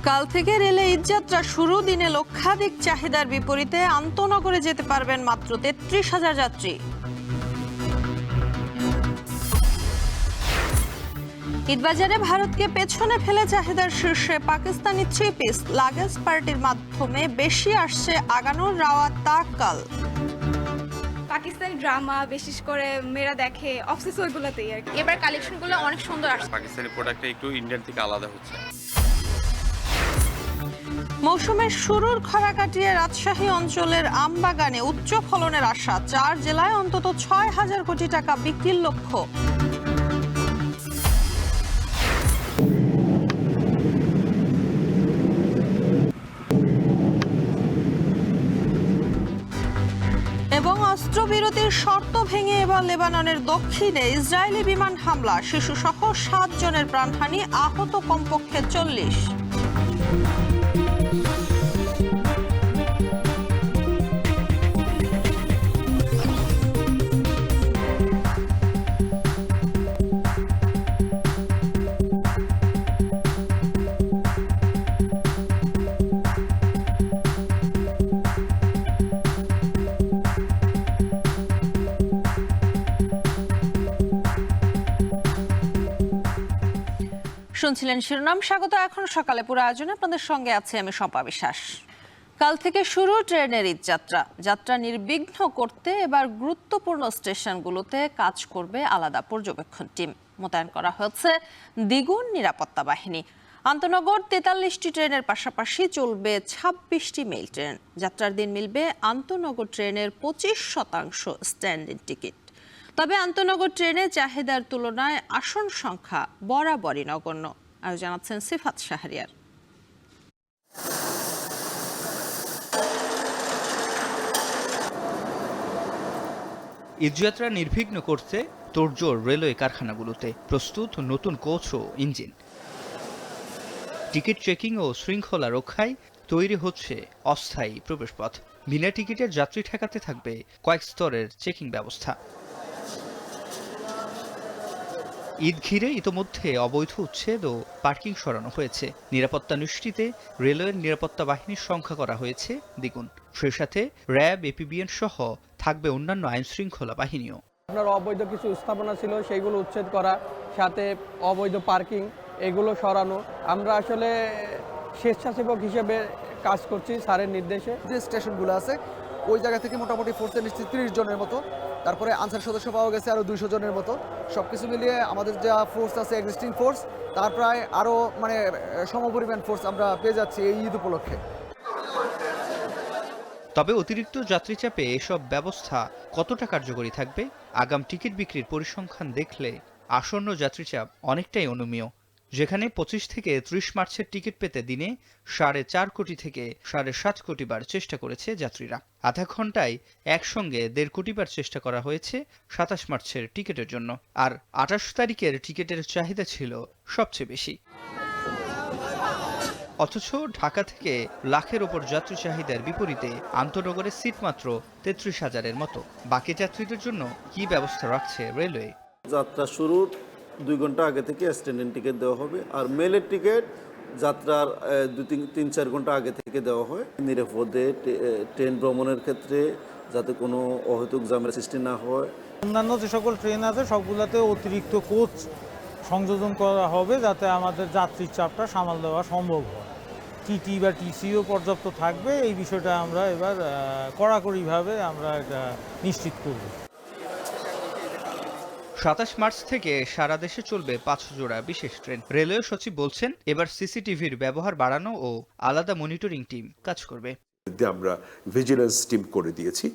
কাল থেকে রেলে ঈদযাত্রা শুরু। দিনে লক্ষাধিক চাহিদার বিপরীতে আন্তনগরে যেতে পারবেন মাত্র ৩৩,০০০ যাত্রী। ঈদবাজারে ভারতকে পেছনে ফেলে চাহিদার শীর্ষে পাকিস্তানি 3 পিস লাগেজ পার্টির মাধ্যমে বেশি আসছে আগানোর রাওয়াত তাক্কাল। পাকিস্তানি ড্রামা বিশেষ করে মেয়েরা দেখে অবসেস ওইগুলোতেই আর কি। এবার কালেকশনগুলো অনেক সুন্দর আসছে। পাকিস্তানি প্রোডাক্টটা একটু ইন্ডিয়ান থেকে আলাদা হচ্ছে। মৌসুমের শুরুর খরা কাটিয়ে রাজশাহী অঞ্চলের আমবাগানে উচ্চ ফলনের আশা। 4 জেলায় অন্তত ৬,০০০ কোটি টাকা বিক্রির লক্ষ্য। এবং অস্ত্রবিরতির শর্ত ভেঙে এবার লেবাননের দক্ষিণে ইসরায়েলি বিমান হামলা। শিশুসহ 7 জনের প্রাণহানি, আহত কমপক্ষে 40। শুনছিলেন শিরোনাম। স্বাগত এখন সকালে পুরো আয়োজনে আপনাদের সঙ্গে আছে আমি শম্পা বিশ্বাস। কাল থেকে শুরু ট্রেনের ঈদযাত্রা। যাত্রা নির্বিঘ্ন করতে এবার গুরুত্বপূর্ণ স্টেশনগুলোতে কাজ করবে আলাদা পর্যবেক্ষণ টিম। মোতায়েন করা হয়েছে দ্বিগুণ নিরাপত্তা বাহিনী। আন্তনগর ৪৩টি ট্রেনের পাশাপাশি চলবে ২৬টি মেইল ট্রেন। যাত্রার দিন মিলবে আন্তনগর ট্রেনের ২৫% স্ট্যান্ড-ইন টিকিট। তবে আন্তনগর ট্রেনে চাহিদার তুলনায় আসন সংখ্যা বরাবরই নগণ্য। আরও জানাচ্ছেন সিফাত শাহরিয়ার। ঈদযাত্রা নির্বিঘ্ন করতে তোড়জোড় রেলওয়ে কারখানাগুলোতে, প্রস্তুত নতুন কোচ ও ইঞ্জিন। টিকিট চেকিং ও শৃঙ্খলা রক্ষায় তৈরি হচ্ছে অস্থায়ী প্রবেশপথ। বিনা টিকিটের যাত্রী ঠেকাতে থাকবে কয়েক স্তরের চেকিং ব্যবস্থা। ঈদ ঘিরে ইতোমধ্যে অবৈধ উচ্ছেদ ও পার্কিং সরানো হয়েছে। নিরাপত্তা নিশ্চিতে রেলওয়ের নিরাপত্তা বাহিনীর সংখ্যা করা হয়েছে দ্বিগুণ। সেই সাথে র্যাব, এপিবিএন সহ থাকবে অন্যান্য আইন শৃঙ্খলা বাহিনীও। আপনার অবৈধ কিছু স্থাপনা ছিল সেইগুলো উচ্ছেদ করা, সাথে অবৈধ পার্কিং এগুলো সরানো। আমরা আসলে স্বেচ্ছাসেবক হিসেবে কাজ করছি স্যারের নির্দেশে। যে স্টেশনগুলো আছে ওই জায়গা থেকে মোটামুটি ফোর্সে নিশ্চিত 30 জনের মতো, তারপরে আনসার সদস্য পাওয়া গেছে আরও 200 জনের মতো। সব কিছু মিলিয়ে আমাদের যা ফোর্স আছে এক্সিস্টিং ফোর্স, তার প্রায় আরও সমপরিমাণ ফোর্স আমরা পেয়ে যাচ্ছি এই ঈদ উপলক্ষে। তবে অতিরিক্ত যাত্রী চাপে এসব ব্যবস্থা কতটা কার্যকরী থাকবে? আগাম টিকিট বিক্রির পরিসংখ্যান দেখলে আসন্ন যাত্রী চাপ অনেকটাই অনুমেয়। যেখানে 25 থেকে 30 মার্চের টিকিট পেতে দিনে 4.5 কোটি থেকে 7.5 কোটি বার চেষ্টা করেছে যাত্রীরা। আধা ঘন্টায় একসঙ্গে 1.5 কোটি বার চেষ্টা করা হয়েছে 27 মার্চের টিকিটের জন্য। আর 28 তারিখের টিকিটের চাহিদা ছিল সবচেয়ে বেশি। অথচ ঢাকা থেকে লাখের ওপর যাত্রী চাহিদার বিপরীতে আন্তনগরে সিট মাত্র ৩৩,০০০-এর মতো। বাকি যাত্রীদের জন্য কি ব্যবস্থা রাখছে রেলওয়ে? যাত্রা শুরুর 2 ঘন্টা আগে থেকে স্ট্যান্ড-ইন টিকিট দেওয়া হবে, আর মেলের টিকিট যাত্রার 3-4 ঘন্টা আগে থেকে দেওয়া হয়। নিরাপদে ট্রেন ভ্রমণের ক্ষেত্রে যাতে কোনো অহেতুক ঝামেলা সৃষ্টি না হয়। অন্যান্য যে সকল ট্রেন আছে সবগুলোতে অতিরিক্ত কোচ সংযোজন করা হবে যাতে আমাদের যাত্রীর চাপটা সামাল দেওয়া সম্ভব হয়। টিটি বা টিসিও পর্যাপ্ত থাকবে, এই বিষয়টা আমরা এবার কড়াকড়িভাবে আমরা এটা নিশ্চিত করব। 27 মার্চ থেকে সারা দেশে চলবে 5 জোড়া বিশেষ ট্রেন। রেলওয়ে সচিব বলছেন, এবার সিসিটিভির ব্যবহার বাড়ানো ও আলাদা মনিটরিং টিম কাজ করবে। আমরা ভিজিলেন্স টিম করে দিয়েছি।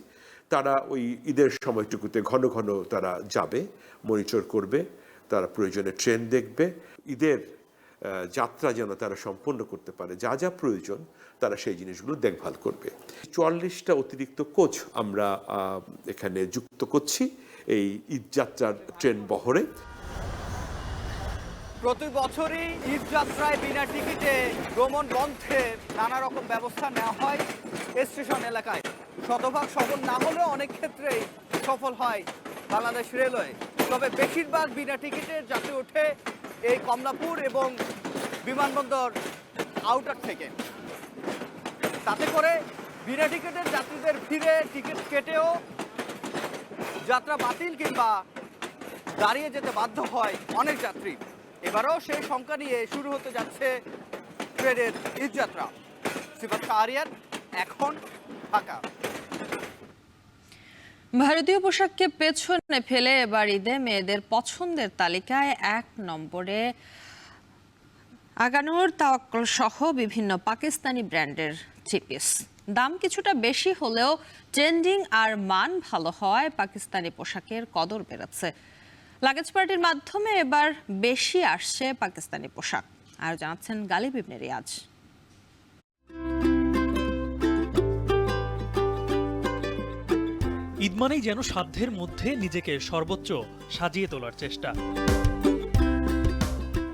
তারা ওই ঈদের সময়টুকুতে ঘন ঘন তারা যাবে, মনিটর করবে, তারা প্রয়োজনে ট্রেন দেখবে। ঈদের যাত্রা যেন তারা সম্পন্ন করতে পারে, যা যা প্রয়োজন তারা সেই জিনিসগুলো দেখভাল করবে। 44টা অতিরিক্ত কোচ আমরা এখানে যুক্ত করছি এই ঈদযাত্রার ট্রেন বহরে। প্রতি বছরই ঈদযাত্রায় বিনা টিকিটে ভ্রমণ বন্ধে নানা রকম ব্যবস্থা নেওয়া হয় স্টেশন এলাকায়। শতভাগ সফল না হলেও অনেক ক্ষেত্রেই সফল হয় বাংলাদেশ রেলওয়ে। তবে বেশিরভাগ বিনা টিকিটের যাত্রী ওঠে এই কমলাপুর এবং বিমানবন্দর আউটার থেকে। তাতে করে বিনা টিকিটের যাত্রীদের ভিড়ে টিকিট কেটেও যাত্রা বাতিল কিংবা দাঁড়িয়ে যেতে বাধ্য হয় অনেক যাত্রী। এবারও সেই সংখ্যা নিয়ে শুরু হতে যাচ্ছে ট্রেনের ঈদযাত্রা। সিফাত শাহরিয়ার, এখন ঢাকা। ভারতীয় পোশাককে পেছনে ফেলে এবার ঈদে মেয়েদের পছন্দের তালিকায় 1 নম্বরে আগানুর, তাওয়াক্কুল সহ বিভিন্ন পাকিস্তানি ব্র্যান্ডের থ্রি পিস। দাম কিছুটা বেশি হলেও ট্রেন্ডিং আর মান ভালো হওয়ায় পাকিস্তানি পোশাকের কদর বেড়েছে। লাগেজ পার্টির মাধ্যমে এবার বেশি আসছে পাকিস্তানি পোশাক। আর জানাচ্ছেন গালিব ইবনে রিয়াজ। ঈদ মানেই যেন সাধ্যের মধ্যে নিজেকে সর্বোচ্চ সাজিয়ে তোলার চেষ্টা।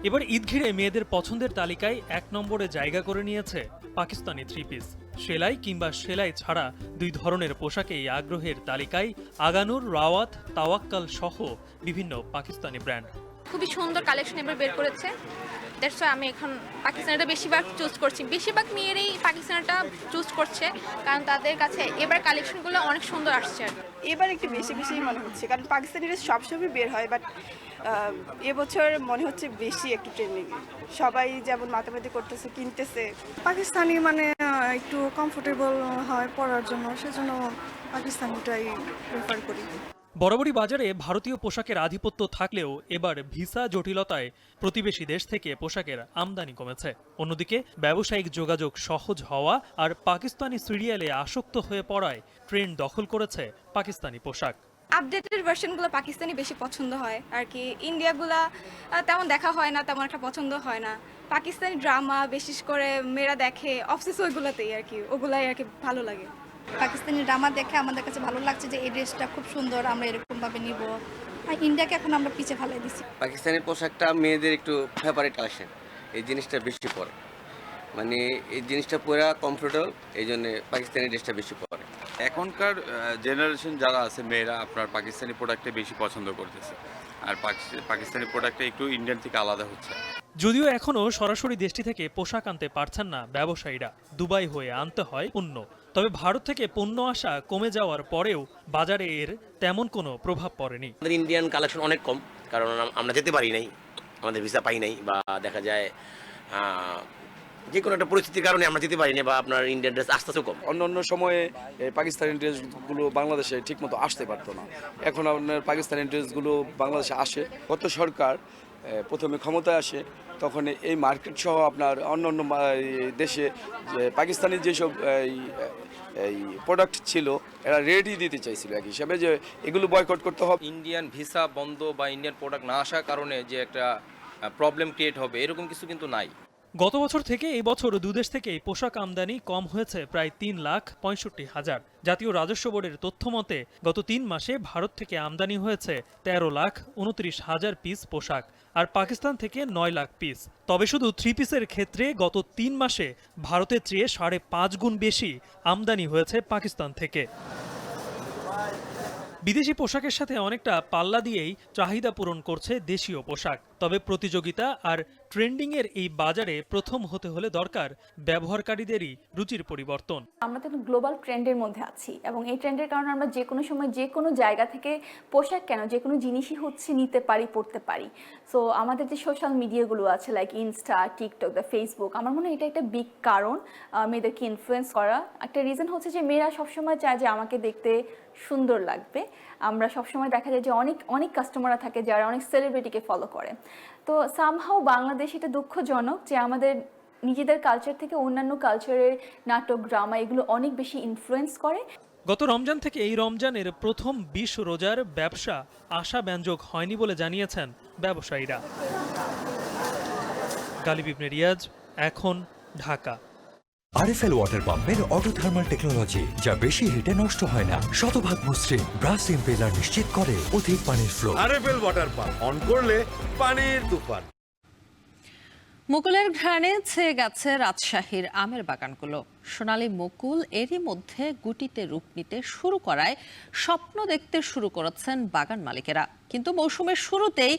এবার ঈদ ঘিরে মেয়েদের পছন্দের তালিকায় 1 নম্বরে জায়গা করে নিয়েছে পাকিস্তানি থ্রি পিস। সেলাই কিংবা সেলাই ছাড়া 2 ধরনের পোশাকেই আগ্রহের তালিকায় আগানুর, রাওয়াত, তাওয়াক্কাল সহ বিভিন্ন পাকিস্তানি ব্র্যান্ড। খুবই সুন্দর কালেকশন এবার বের করেছে। দ্যাটস ওয়াই আমি এখন পাকিস্তানিটা বেশিরভাগ চুজ করছি। বেশিরভাগ মেয়েরাই পাকিস্তানিটা চুজ করছে, কারণ তাদের কাছে এবার কালেকশনগুলো অনেক সুন্দর আসছে। এবার একটু বেশি মনে হচ্ছে, কারণ পাকিস্তানি ড্রেস সবসময় বের হয়, বাট এবছর মনে হচ্ছে বেশি একটু ট্রেন্ডিং। সবাই যেমন মাতামাতি করতেছে, কিনতেছে। পাকিস্তানি মানে একটু কমফোর্টেবল হয় পরার জন্য, সেজন্য পাকিস্তানিটাই প্রেফার করি। বরাবরই বাজারে ভারতীয় পোশাকের আধিপত্য থাকলেও এবার ভিসা জটিলতায় প্রতিবেশী দেশ থেকে পোশাকের আমদানি কমেছে। অন্যদিকে ব্যবসায়িক যোগাযোগ সহজ হওয়া আর পাকিস্তানি সিরিয়ালে আসক্ত হয়ে পড়ায় ট্রেন্ড দখল করেছে পাকিস্তানি পোশাক। আপডেটেড ভার্সনগুলো পাকিস্তানি বেশি পছন্দ হয় আর কি। ইন্ডিয়াগুলা তেমন দেখা হয় না, তেমন একটা পছন্দ হয় না। পাকিস্তানি ড্রামা বিশেষ করে মেয়েরা দেখে অফিস, ওইগুলোতেই আর কি, ওগুলাই আর কি ভালো লাগে। পাকিস্তানি ড্রামা দেখে আমাদের কাছে ভালো লাগছে যে এই ড্রেসটা খুব সুন্দর, আমরা এরকম ভাবে নিব। আর ইন্ডিয়াকে এখন আমরা পিছে ফেলে দিচ্ছি। পাকিস্তানি পোশাকটা মেয়েদের একটু ফেভারিট কালেকশন, এই জিনিসটা বেশি পরে, মানে এই জিনিসটা পুরা কমফোর্টেবল, এই জন্য পাকিস্তানি ড্রেসটা বেশি পরে। এখনকার জেনারেশন যারা আছে মেয়েরা আপনার পাকিস্তানি প্রোডাক্টে বেশি পছন্দ করতেছে, আর পাকিস্তানি প্রোডাক্টটা একটু ইন্ডিয়ান থেকে আলাদা হচ্ছে। যদিও এখনও সরাসরি দেশটি থেকে পোশাক আনতে পারছেন না ব্যবসায়ীরা, দুবাই হয়ে আনতে হয় পণ্য। তবে ভারত থেকে পণ্য আসা কমে যাওয়ার পরেও বাজারে এর তেমন কোনো প্রভাব পড়েনি। আমাদের ইন্ডিয়ান কালেকশন অনেক কম, কারণ আমরা যেতে পারি নাই, আমাদের ভিসা পাই নাই, বা দেখা যায় যে কোনো একটা পরিস্থিতির কারণে আমরা যেতে পারি না, বা আপনার ইন্ডিয়ান ড্রেস আসতেছেও কম। অন্য সময়ে পাকিস্তানি ড্রেসগুলো বাংলাদেশে ঠিকমতো আসতে পারতো না, এখন আপনার পাকিস্তানি ড্রেসগুলো বাংলাদেশে আসে। গত সরকার প্রথমে ক্ষমতায় আসে, তখন এই মার্কেট সহ আপনার অন্য দেশে পাকিস্তানি যেসব এই প্রোডাক্ট ছিল এরা রেডি দিতে চাইছিল এক হিসাবে, যে এগুলো বয়কট করতে হবে। ইন্ডিয়ান ভিসা বন্ধ বা ইন্ডিয়ান প্রোডাক্ট না আসার কারণে যে একটা প্রবলেম ক্রিয়েট হবে এরকম কিছু কিন্তু নাই। গত বছর থেকে এই বছর দুদেশ থেকে পোশাক আমদানি কম হয়েছে প্রায় 3,65,000। জাতীয় রাজস্ব বোর্ডের তথ্য মতে গত 3 মাসে ভারত থেকে আমদানি হয়েছে 13,29,000 পিস পোশাক, আর পাকিস্তান থেকে 9 লাখ পিস। তবে শুধু থ্রি পিসের ক্ষেত্রে গত 3 মাসে ভারতের চেয়ে 5.5 গুণ বেশি আমদানি হয়েছে পাকিস্তান থেকে। বিদেশি পোশাকের সাথে অনেকটা পাল্লা দিয়েই চাহিদা পূরণ করছে দেশীয় পোশাক। তবে প্রতিযোগিতা আর ট্রেন্ডিংয়ের এই বাজারে প্রথম হতে হলে দরকার ব্যবহারকারীদেরই রুচির পরিবর্তন। আমরা তো গ্লোবাল ট্রেন্ডের মধ্যে আছি, এবং এই ট্রেন্ডের কারণে আমরা যে কোনো সময় যে কোনো জায়গা থেকে পোশাক কেন যে কোনো জিনিসই হচ্ছে নিতে পারি, পড়তে পারি। সো আমাদের যে সোশ্যাল মিডিয়াগুলো আছে like Insta, TikTok, the Facebook, আমার মনে হয় এটা একটা বিগ কারণ মেয়েদেরকে ইনফ্লুয়েন্স করা। একটা রিজন হচ্ছে যে মেয়েরা সবসময় চায় যে আমাকে দেখতে সুন্দর লাগবে। আমরা সবসময় দেখা যায় যে অনেক কাস্টমাররা থাকে যারা অনেক সেলিব্রিটিকে ফলো করে। তো সামহাও বাংলাদেশ এটা দুঃখজনক যে আমাদের নিজেদের কালচার থেকে অন্যান্য কালচারের নাটক, ড্রামা এগুলো অনেক বেশি ইনফ্লুয়েন্স করে। গত রমজান থেকে এই রমজানের প্রথম 20 রোজার ব্যবসা আশাব্যঞ্জক হয়নি বলে জানিয়েছেন ব্যবসায়ীরা। গালিব ইবনে রিয়াজ, এখন ঢাকা। আরএফএল ওয়াটার পাম্পের অটো থার্মাল টেকনোলজি, যা বেশি হিটে নষ্ট হয় না, শতভাগ মসৃণ, ব্রাশ ইম্পেলার নিশ্চিত করে অধিক পানির flow. RFL water pump on করলে পানির তুফান। মুকুলের ঘ্রাণে ছেয়ে গেছে রাজশাহীর আমের বাগানগুলো। সোনালী মুকুল এরই মধ্যে গুটিতে রূপ নিতে শুরু করায় স্বপ্ন দেখতে শুরু করেছেন বাগান মালিকেরা। কিন্তু মৌসুমের শুরুতেই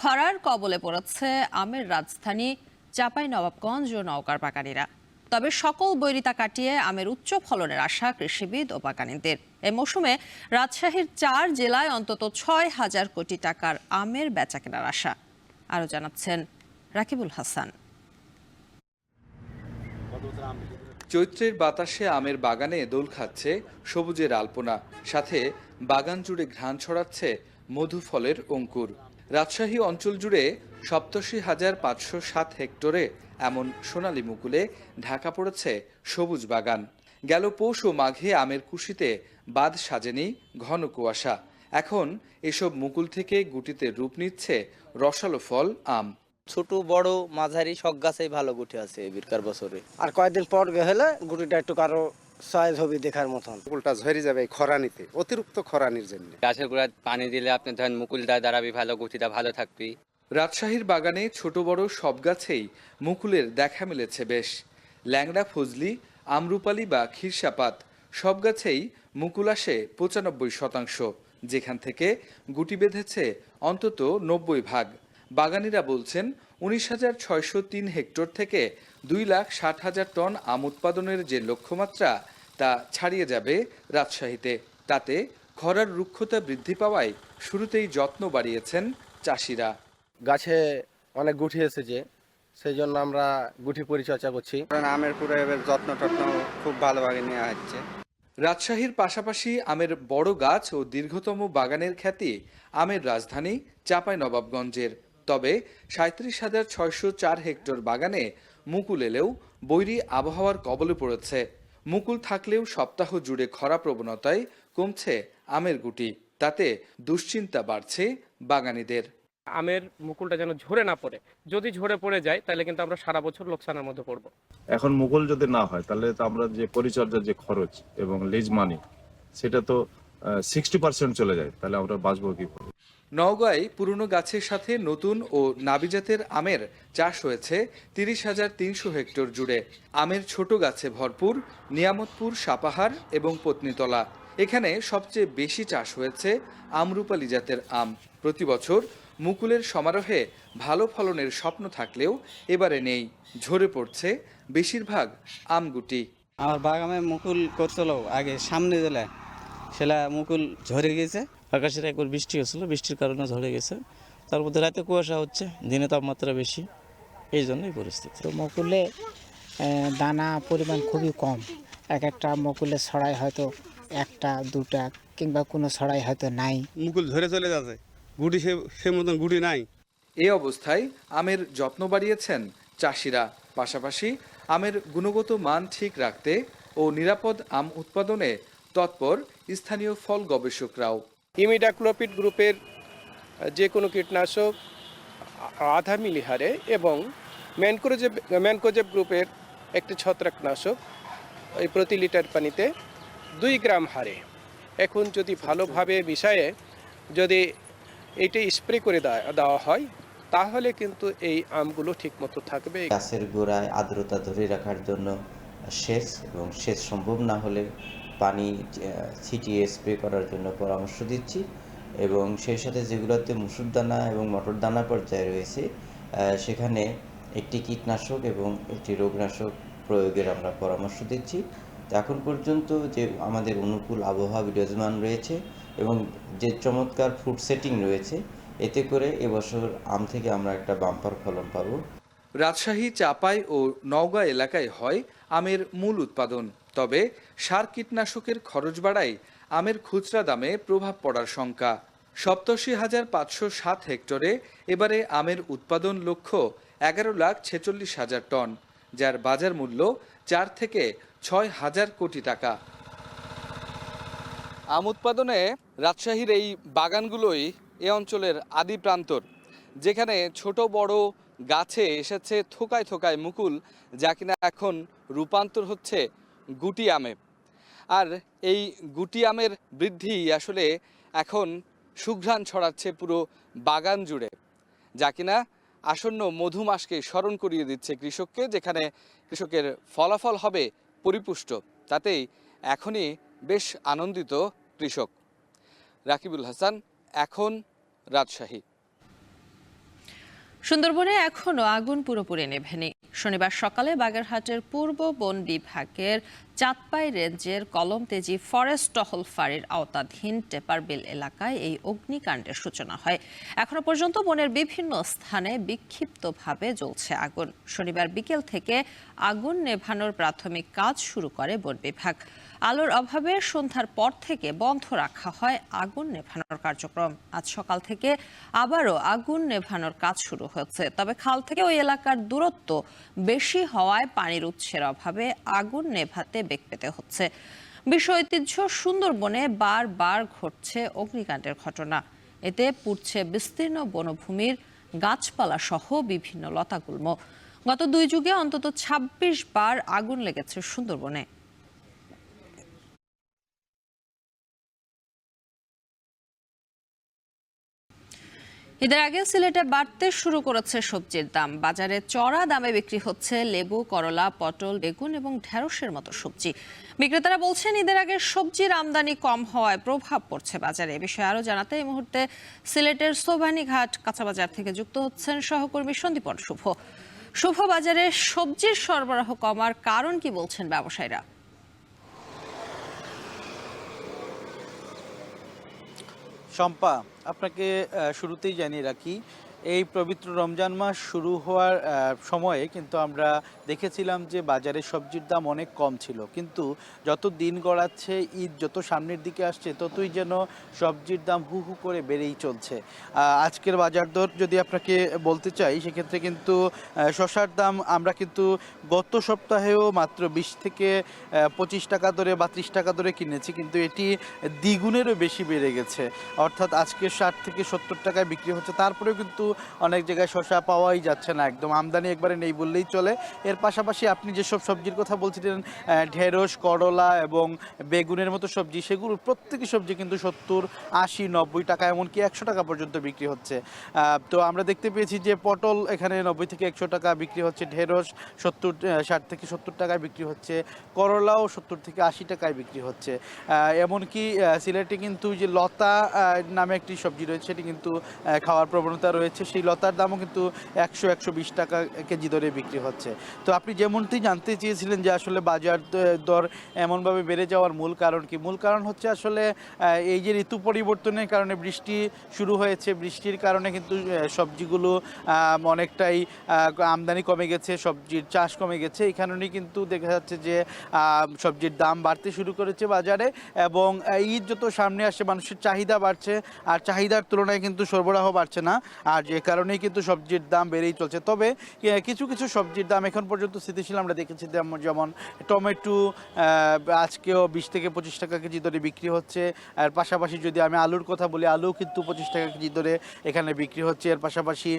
খরার কবলে পড়েছে আমের রাজধানী চাঁপাইনবাবগঞ্জ ও নওগাঁর বাগানীরা। তবে সকল বৈরিতা কাটিয়ে আমের উচ্চ ফলনের আশা কৃষিবিদ ও বাগানীদের। এই মৌসুমে রাজশাহীর 4 জেলায় অন্তত 6,000 কোটি টাকার আমের বেচাকেনার আশা। আরও জানাচ্ছেন রাকিবুল হাসান। চৈত্রের বাতাসে আমের বাগানে দোল খাচ্ছে সবুজের আলপনা, সাথে বাগান জুড়ে ঘ্রাণ ছড়াচ্ছে মধু ফলের অঙ্কুর। রাজশাহী অঞ্চল জুড়ে 87,507 হেক্টরে এমন সোনালী মুকুলে ঢাকা পড়েছে সবুজ বাগান। গেল পৌষ ও মাঘে আমের কুশিতে বাদ সাজেনি ঘন কুয়াশা। এখন এসব মুকুল থেকে গুটিতে রূপ নিচ্ছে রসালো ফল আম। ছোট বড় মাঝারি সব গাছেই ভালো গুটি আছে এবারকার বছরে। আর কয়েকদিন পর গেলে গুটিটা একটু কারো সাইজ হবে দেখার মতন। মুকুলটা ঝরে যাবে খরানিতে, অতিরিক্ত খরানির জন্য। গাছের গোড়ায় পানি দিলে আপনি ধরেন মুকুলটা দাঁড়াবি ভালো, গুটিটা ভালো থাকবি। রাজশাহীর বাগানে ছোট বড় সব গাছেই মুকুলের দেখা মিলেছে বেশ। ল্যাংড়া ফজলি, আমরুপালি বা খিরসাপাত সব গাছেই মুকুল আসে 95%, যেখান থেকে গুটি বেঁধেছে অন্তত 90 ভাগ। বাগানীরা বলছেন 19,603 হেক্টর থেকে 2,60,000 টন আম উৎপাদনের যে লক্ষ্যমাত্রা তা ছাড়িয়ে যাবে রাজশাহীতে। তাতে খরার রুক্ষতা বৃদ্ধি পাওয়ায় শুরুতেই যত্ন বাড়িয়েছেন চাষিরা। গাছে অনেক গুটি এসেছে, সেই জন্য আমরা গুটি পরিচর্যা করছি। আমের পুরো এবার যত্ন খুব ভালোভাবে নেওয়া হচ্ছে। রাজশাহীর পাশাপাশি আমের বড় গাছ ও দীর্ঘতম বাগানের খ্যাতি আমের রাজধানী চাঁপাইনবাবগঞ্জের। তবে 37,604 হেক্টর বাগানে মুকুল এলেও বৈরী আবহাওয়ার কবলে পড়েছে। মুকুল থাকলেও সপ্তাহ জুড়ে খরা প্রবণতায় কমছে আমের গুটি। তাতে দুশ্চিন্তা বাড়ছে বাগানীদের। আমের মুকুলটা যেন ঝরে না পড়ে, যদি ঝরে পড়ে যায় তাহলে কিন্তু আমরা সারা বছর লোকসানের মধ্যে পড়ব। এখন মুকুল যদি না হয় তাহলে তো আমরা যে পরিচর্যার যে খরচ এবং লিজ মানি সেটা তো 60% চলে যায়, তাহলে আমরা বাঁচবো কি করে? নওগাঁয় পুরনো গাছের সাথে নতুন ও নাবিজাতের আমের চাষ হয়েছে 30,300 হেক্টর জুড়ে। আমের ছোট গাছে ভরপুর নিয়ামতপুর, সাপাহার এবং পত্নীতলা। এখানে সবচেয়ে বেশি চাষ হয়েছে আমরুপালি জাতের আম। প্রতি বছর মুকুলের সমারোহে ভালো ফলনের স্বপ্ন থাকলেও এবারে নেই, ঝরে পড়ছে বেশিরভাগ আমগুটি। আমার বাগানে মুকুল করছিল আগে সামনে দিলে, সেটা মুকুল ঝরে গেছে। আকাশের একবার বৃষ্টি হয়েছিল, বৃষ্টির কারণে ঝরে গেছে। তার মধ্যে রাতে কুয়াশা হচ্ছে, দিনে তাপমাত্রা বেশি, এই জন্যই পরিস্থিতি। তো মুকুলে দানা পরিমাণ খুবই কম। এক একটা মুকুলে ছড়াই হয়তো 1টা 2টা কিংবা কোনো ছড়াই হয়তো নাই। মুকুল ঝরে চলে যাচ্ছে, গুটি সে মতন গুটি নাই। এই অবস্থায় আমের যত্ন বাড়িয়েছেন চাষিরা। পাশাপাশি আমের গুণগত মান ঠিক রাখতে ও নিরাপদ আম উৎপাদনে তৎপর স্থানীয় ফল গবেষকরাও। ইমিডাক্লোপিড গ্রুপের যে কোনো কীটনাশক 0.5 মিলি হারে এবং ম্যানকোজেব গ্রুপের একটি ছত্রাকনাশক এই প্রতি লিটার পানিতে 2 গ্রাম হারে এখন যদি ভালোভাবে মিশিয়ে যদি এইটা স্প্রে করে দেওয়া হয় তাহলে কিন্তু এই আমগুলো ঠিকমতো থাকবে। গাছের গোড়ায় আর্দ্রতা ধরে রাখার জন্য সেচ এবং সেচ সম্ভব না হলে পানি ছিটিয়ে স্প্রে করার জন্য পরামর্শ দিচ্ছি এবং সেই সাথে যেগুলোতে মুসুর দানা এবং মটর দানা পর্যায়ে রয়েছে সেখানে একটি কীটনাশক এবং একটি রোগনাশক প্রয়োগের আমরা পরামর্শ দিচ্ছি। এখন পর্যন্ত যে আমাদের অনুকূল আবহাওয়া বিরাজমান রয়েছে এবং যে চমৎকার ফুড সেটিং রয়েছে, এতে করে এবছর আম থেকে আমরা একটা বাম্পার ফলন পাবো। রাজশাহী, চাঁপাই ও নওগাঁ এলাকায় হয় আমের মূল উৎপাদন। তবে সার কীটনাশকের খরচ বাড়ায় আমের খুচরা দামে প্রভাব পড়ার শঙ্কা। 87,507 হেক্টরে এবারে আমের উৎপাদন লক্ষ্য 11,46,000 টন, যার বাজার মূল্য 4 থেকে 6,000 কোটি টাকা। আম উৎপাদনে রাজশাহীর এই বাগানগুলোই এ অঞ্চলের আদি প্রান্তর, যেখানে ছোট বড় গাছে এসেছে থোকায় থোকায় মুকুল, যা কিনা এখন রূপান্তর হচ্ছে গুটি আমে। আর এই গুটি আমের বৃদ্ধি আসলে এখন সুঘ্রাণ ছড়াচ্ছে পুরো বাগান জুড়ে, যা কিনা আসন্ন মধু মাসকে স্মরণ করিয়ে দিচ্ছে কৃষককে, যেখানে কৃষকের ফলাফল হবে পরিপুষ্ট। তাতেই এখনই বেশ আনন্দিত কৃষক। রাকিবুল হাসান, এখন, রাজশাহী। সুন্দরবনে এখনো আগুন পুরোপুরি নেভেনি। শনিবার সকালে বাগেরহাটের পূর্ব বন বিভাগের চাঁদপাই রেঞ্জের কলমতেজি ফরেস্ট টহল ফাঁড়ির আওতাধীন টেপারবিল এলাকায় এই অগ্নিকাণ্ডের সূচনা হয়। এখনো পর্যন্ত বনের বিভিন্ন স্থানে বিক্ষিপ্তভাবে জ্বলছে আগুন। শনিবার বিকেল থেকে আগুন নেভানোর প্রাথমিক কাজ শুরু করে বন বিভাগ। আলোর অভাবে সন্ধ্যার পর থেকে বন্ধ রাখা হয় আগুন নেভানোর কার্যক্রম। আজ সকাল থেকে আবারও আগুন নেভানোর কাজ শুরু হয়েছে। তবে খাল থেকে ওই এলাকার দূরত্ব বেশি হওয়ায় পানির উৎসের অভাবে আগুন নেভাতে বেগ পেতে হচ্ছে। বিশ্ব ঐতিহ্য সুন্দরবনে বারবার ঘটছে অগ্নিকাণ্ডের ঘটনা। এতে পুড়ছে বিস্তীর্ণ বনভূমির গাছপালা সহ বিভিন্ন লতাগুল্ম। গত 2 যুগে অন্তত 26 বার আগুন লেগেছে সুন্দরবনে। ঈদের আগে সিলেটে বাড়তে শুরু করেছে সবজির দাম। বাজারে চড়া দামে বিক্রি হচ্ছে লেবু, করলা, পটল, বেগুন এবং ঢেঁড়সের মতো সবজি। বিক্রেতারা বলছেন ঈদের আগে সবজির আমদানি কম হওয়ায় প্রভাব পড়ছে বাজারে। এ বিষয়ে আরো জানাতে এই মুহূর্তে সিলেটের সোভানীঘাট কাঁচাবাজার থেকে যুক্ত হচ্ছেন সহকর্মী সন্দীপন শুভ। শুভ, বাজারে সবজির সরবরাহ কমার কারণ কি বলছেন ব্যবসায়ীরা? শম্পা, আপনাকে শুরুতেই জানিয়ে রাখি, এই পবিত্র রমজান মাস শুরু হওয়ার সময়ে কিন্তু আমরা দেখেছিলাম যে বাজারে সবজির দাম অনেক কম ছিল, কিন্তু যত দিন গড়াচ্ছে, ঈদ যত সামনের দিকে আসছে, ততই যেন সবজির দাম হু হু করে বেড়েই চলছে। আজকের বাজার দর যদি আপনাকে বলতে চাই, সেক্ষেত্রে কিন্তু শসার দাম আমরা কিন্তু গত সপ্তাহেও মাত্র 20 থেকে 25 টাকা দরে বা 30 টাকা দরে কিনেছি, কিন্তু এটি দ্বিগুণেরও বেশি বেড়ে গেছে। অর্থাৎ আজকে 60 থেকে 70 টাকায় বিক্রি হচ্ছে। তারপরেও কিন্তু অনেক জায়গায় শসা পাওয়াই যাচ্ছে না, একদম আমদানি একবারে নেই বললেই চলে। এর পাশাপাশি আপনি যেসব সবজির কথা বলছিলেন, ঢেঁড়স, করলা এবং বেগুনের মতো সবজি, সেগুলো প্রত্যেকটি সবজি কিন্তু 70, 80, 90 টাকা, এমনকি 100 টাকা পর্যন্ত বিক্রি হচ্ছে। তো আমরা দেখতে পেয়েছি যে পটল এখানে 90 থেকে 100 টাকা বিক্রি হচ্ছে, ঢেঁড়স 60 থেকে 70 টাকায় বিক্রি হচ্ছে, করলাও 70 থেকে 80 টাকায় বিক্রি হচ্ছে। এমনকি সিলেটে কিন্তু যে লতা নামে একটি সবজি রয়েছে, সেটি কিন্তু খাওয়ার প্রবণতা রয়েছে। সেই লতার দামও কিন্তু 100-120 টাকা কেজি দরে বিক্রি হচ্ছে। তো আপনি যেমনটি জানতে চেয়েছিলেন যে আসলে বাজার দর এমনভাবে বেড়ে যাওয়ার মূল কারণ কি? মূল কারণ হচ্ছে আসলে এই যে ঋতু পরিবর্তনের কারণে বৃষ্টি শুরু হয়েছে। বৃষ্টির কারণে কিন্তু সবজিগুলো অনেকটাই আমদানি কমে গেছে, সবজির চাষ কমে গেছে। এই কারণেই কিন্তু দেখা যাচ্ছে যে সবজির দাম বাড়তে শুরু করেছে বাজারে, এবং ঈদ যত সামনে আসে মানুষের চাহিদা বাড়ছে, আর চাহিদার তুলনায় কিন্তু সরবরাহ বাড়ছে না, আর যে কারণেই কিন্তু সবজির দাম বেড়েই চলছে। তবে কিছু কিছু সবজির দাম এখন পর্যন্ত স্থিতিশীল আমরা দেখেছি, যেমন টমেটো আজকেও 20 থেকে 25 টাকা কেজি দরে বিক্রি হচ্ছে। আর পাশাপাশি যদি আমি আলুর কথা বলি, আলু কিন্তু 25 টাকা কেজি দরে এখানে বিক্রি হচ্ছে। এর পাশাপাশি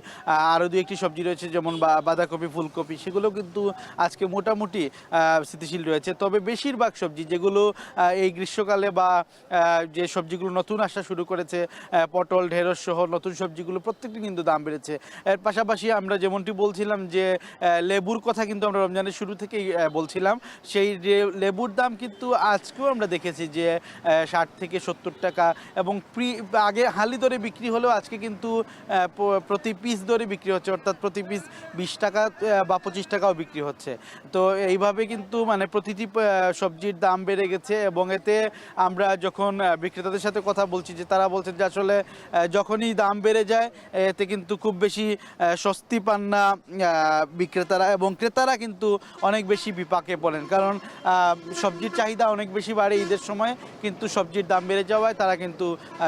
আরও 2-1টি সবজি রয়েছে, যেমন বাঁধাকপি, ফুলকপি, সেগুলো কিন্তু আজকে মোটামুটি স্থিতিশীল রয়েছে। তবে বেশিরভাগ সবজি যেগুলো এই গ্রীষ্মকালে বা যে সবজিগুলো নতুন আসা শুরু করেছে, পটল, ঢেঁড়স সহ নতুন সবজিগুলো প্রত্যেকটি কিন্তু দাম বেড়েছে। এর পাশাপাশি আমরা যেমনটি বলছিলাম যে লেবুর কথা কিন্তু আমরা রমজানের শুরু থেকেই বলছিলাম, সেই লেবুর দাম কিন্তু আজকেও আমরা দেখেছি যে 60 থেকে 70 টাকা, এবং আগে হালি দরে বিক্রি হলেও আজকে কিন্তু প্রতি পিস দরে বিক্রি হচ্ছে, অর্থাৎ প্রতি পিস 20 টাকা বা 25 টাকাও বিক্রি হচ্ছে। তো এইভাবে কিন্তু মানে প্রতিটি সবজির দাম বেড়ে গেছে, এবং এতে আমরা যখন বিক্রেতাদের সাথে কথা বলছি, যে তারা বলছেন যে আসলে যখনই দাম বেড়ে যায় এতে কিন্তু খুব বেশি স্বস্তি পান না বিক্রেতারা, এবং ক্রেতারা কিন্তু অনেক বেশি বিপাকে পড়েন, কারণ সবজির চাহিদা অনেক বেশি বাড়ে ঈদের সময়, কিন্তু সবজির দাম বেড়ে যাওয়ায় তারা কিন্তু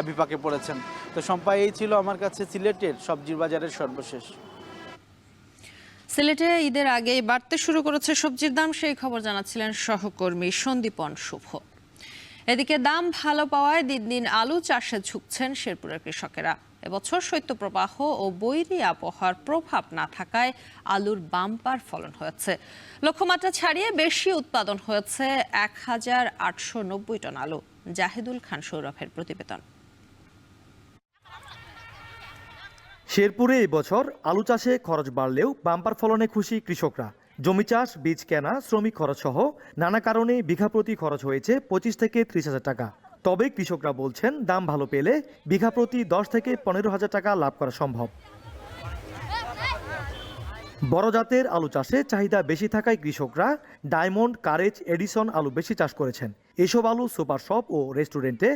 বিপাকে পড়েছেন। তো সম্পাই, এই ছিল আমার কাছে সিলেটের সবজির বাজারের সর্বশেষ। সিলেটে ঈদের আগেই বাড়তে শুরু করেছে সবজির দাম, সেই খবর জানাচ্ছিলেন সহকর্মী সন্দীপন শুভ। এদিকে দাম ভালো পাওয়ায় দিন দিন আলু চাষে ঝুঁকছেন শেরপুরের কৃষকেরা। এবছর শৈত্যপ্রবাহ ও বৈরী আবহাওয়ার প্রভাব না থাকায় আলুর বাম্পার ফলন হয়েছে। লক্ষ্যমাত্রা ছাড়িয়ে বেশি উৎপাদন হয়েছে 1890 টন আলু। জাহিদুল খান সৌরভের প্রতিবেদন। শেরপুরে এবছর আলু চাষে খরচ বাড়লেও বাম্পার ফলনে খুশি কৃষকরা। জমি চাষ, বীজ কেনা, শ্রমিক খরচ সহ নানা কারণে বিঘা প্রতি খরচ হয়েছে 25 থেকে 30 হাজার টাকা। তবে কৃষকরা বলছেন দাম ভালো পেলে বিঘা প্রতি 10 থেকে 15,000 টাকা লাভ করা সম্ভব। বড় জাতের আলু চাষে চাহিদা বেশি থাকায় কৃষকরা ডায়মন্ড, কারেজ, এডিসন আলু বেশি চাষ করেছেন। এসব আলু সুপার শপ ও রেস্টুরেন্টে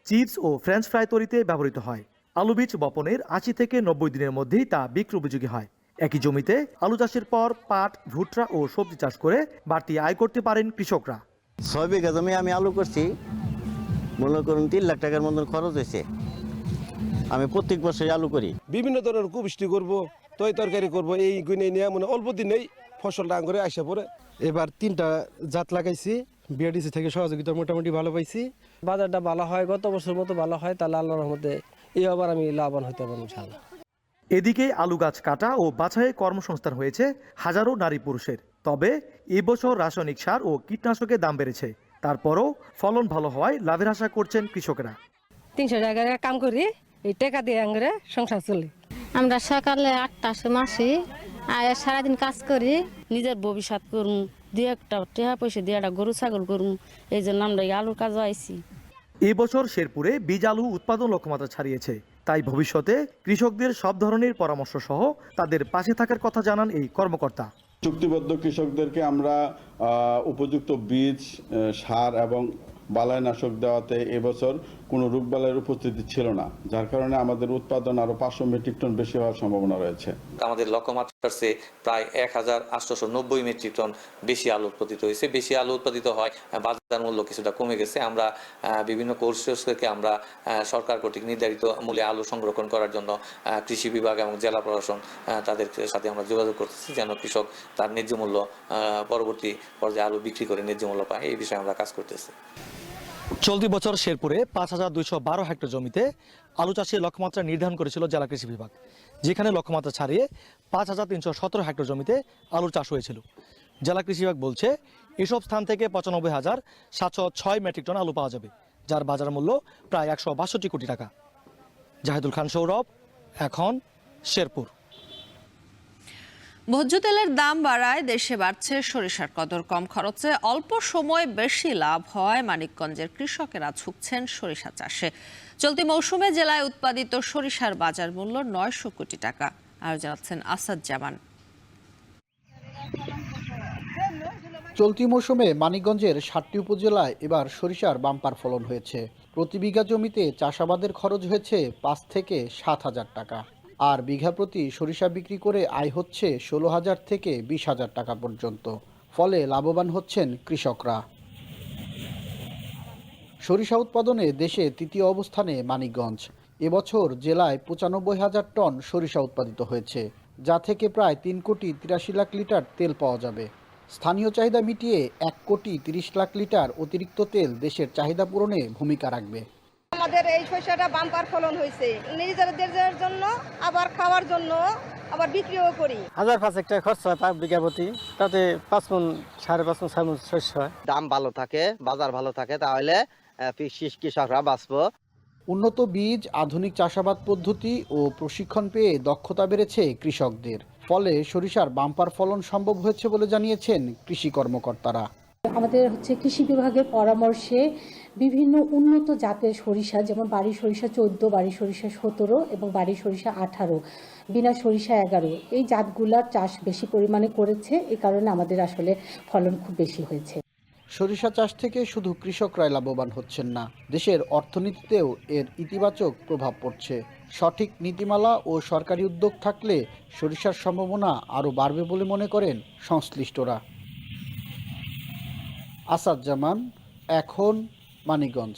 চিপস ও ফ্রেঞ্চ ফ্রাই তৈরিতে ব্যবহৃত হয়। আলু বীজ বপনের 80 থেকে 90 দিনের মধ্যেই তা বিক্রি উপযোগী হয়। একই জমিতে আলু চাষের পর পাট, ভুট্টা ও সবজি চাষ করে বাড়তি আয় করতে পারেন কৃষকরা। 6 বিঘা জমি আমি আলু করছি, মনে করুন 3 লাখ টাকার মতন খরচ হয়েছে। আমি প্রত্যেক বছরই আলু করি। বিভিন্ন ধরনের কুবৃষ্টি করব, তরকারি করব, এই গুণে নিয়ে মানে অল্প দিনেই ফসলটা আঙ্গুরে আসে পড়ে। এবার 3টা জাত লাগাইছি, বিআরডিসি থেকে সহযোগিতা মোটামুটি ভালো পাইছি। বাজারটা ভালো হয়, গত বছর মতো ভালো হয়, তাহলে আল্লাহর রহমতে এই আবার আমি লাভবান হতে পারবো ইনশাআল্লাহ। এদিকে আলু গাছ কাটা ও বাছাইয়ে কর্মসংস্থান হয়েছে হাজারো নারী পুরুষের। তবে এবছর রাসায়নিক সার ও কীটনাশকের দাম বেড়েছে। তারপরও ফলন ভালো হওয়ায় লাভের আশা করছেন কৃষকেরা। 300 টাকা কাম করি, এই টাকা দিয়ে আঙ্গুরে সংসার চলে। আমরা সকালে 8টার সময় আসি, আর সারাদিন কাজ করি, নিজের ভবিষ্যৎ করুন, 2-1 টাকা পয়সা দিয়ে একটা গরু ছাগল করুন, এই জন্য আমরা এই আলুর কাজও আইছি। এবছর শেরপুরে বীজ আলু উৎপাদন লক্ষ্যমাত্রা ছাড়িয়েছে। তাই ভবিষ্যতে কৃষকদের সব ধরনের পরামর্শ সহ তাদের পাশে থাকার কথা জানান এই কর্মকর্তা। চুক্তিবদ্ধ কৃষকদেরকে আমরা উপযুক্ত বীজ, সার এবং বালাইনাশক দেওয়াতে এবছর কোনো রোগবালাইয়ের উপস্থিতি ছিল না, যার কারণে আমাদের উৎপাদন আরো 500 মেট্রিক টন বেশি হওয়ার সম্ভাবনা রয়েছে। আমাদের লক্ষ্যমাত্রার চেয়ে প্রায় 1890 মেট্রিক টন বেশি আলু উৎপাদিত হয়েছে। বেশি আলু উৎপাদিত হয়, বাজার মূল্য কিছুটা কমে গেছে। আমরা বিভিন্ন কোর্সকে আমরা সরকার কর্তৃক নির্ধারিত মূল্যে আলু সংরক্ষণ করার জন্য কৃষি বিভাগ এবং জেলা প্রশাসন তাদের সাথে আমরা যোগাযোগ করতেছি, যেন কৃষক তার ন্যায্য মূল্য পরবর্তী পর্যায়ে আলু বিক্রি করে ন্যায্য মূল্য পায়। এই বিষয়ে আমরা কাজ করতেছি। চলতি বছর শেরপুরে 5212 হেক্টর জমিতে আলু চাষের লক্ষ্যমাত্রা নির্ধারণ করেছিল জেলা কৃষি বিভাগ, যেখানে লক্ষ্যমাত্রা ছাড়িয়ে 5317 হেক্টর জমিতে আলুর চাষ হয়েছিল। জেলা কৃষি বিভাগ বলছে এসব স্থান থেকে 95,706 মেট্রিক টন আলু পাওয়া যাবে, যার বাজার মূল্য প্রায় 162 কোটি টাকা। জাহিদুল খান সৌরভ, এখন শেরপুর। ভোজ্য তেলের দাম বাড়ায় দেশে বাড়ছে সরিষার কদর। কম খরচে অল্প সময় বেশি লাভ হয় মানিকগঞ্জের কৃষকেরা ঝুঁকছেন সরিষা চাষে। চলতি মৌসুমে জেলায় উৎপাদিত সরিষার বাজার মূল্য 900 কোটি টাকা। আর জানাচ্ছেন আসাদ জামান। চলতি মৌসুমে মানিকগঞ্জের 7টি উপজেলায় এবার সরিষার বাম্পার ফলন হয়েছে। প্রতি বিঘা জমিতে চাষাবাদের খরচ হয়েছে 5 থেকে 7,000 টাকা। আর বিঘা প্রতি সরিষা বিক্রি করে আয় হচ্ছে 16,000 থেকে 20,000 টাকা পর্যন্ত। ফলে লাভবান হচ্ছেন কৃষকরা। সরিষা উৎপাদনে দেশে তৃতীয় অবস্থানে মানিকগঞ্জ। এবছর জেলায় 95,000 টন সরিষা উৎপাদিত হয়েছে, যা থেকে প্রায় 3 কোটি 83 লাখ লিটার তেল পাওয়া যাবে। স্থানীয় চাহিদা মিটিয়ে 1 কোটি 30 লাখ লিটার অতিরিক্ত তেল দেশের চাহিদা পূরণে ভূমিকা রাখবে। আমাদের এই শস্যটা বাম্পার ফলন হয়েছে, নিজেদের জন্য, আবার খাওয়ার জন্য, আবার বিক্রিও করি। 1,500 টাকা খরচ হয় পার বিঘা প্রতি, তাতে 5 মণ 5.5 মণ 6 মণ শস্য হয়। দাম ভালো থাকে, বাজার ভালো থাকে, তাহলে কৃষকরা বাঁচবো। উন্নত বীজ, আধুনিক চাষাবাদ পদ্ধতি ও প্রশিক্ষণ পেয়ে দক্ষতা বেড়েছে কৃষকদের। ফলে সরিষার বাম্পার ফলন সম্ভব হয়েছে বলে জানিয়েছেন কৃষি কর্মকর্তারা। আমাদের কৃষি বিভাগের পরামর্শে বিভিন্ন উন্নত জাতের সরিষা, যেমন বাড়ি সরিষা 14, বাড়ি সরিষা 17 এবং বাড়ি সরিষা 18, বিনা সরিষা 11, এই জাতগুলার চাষ বেশি পরিমাণে করেছে। এই কারণে আমাদের আসলে ফলন খুব বেশি হয়েছে। সরিষা চাষ থেকে শুধু কৃষকরাই লাভবান হচ্ছেন না, দেশের অর্থনীতিতেও এর ইতিবাচক প্রভাব পড়ছে। সঠিক নীতিমালা ও সরকারি উদ্যোগ থাকলে সরিষার সম্ভাবনা আরও বাড়বে বলে মনে করেন সংশ্লিষ্টরা। আসাদ জামান, এখন মানিকগঞ্জ।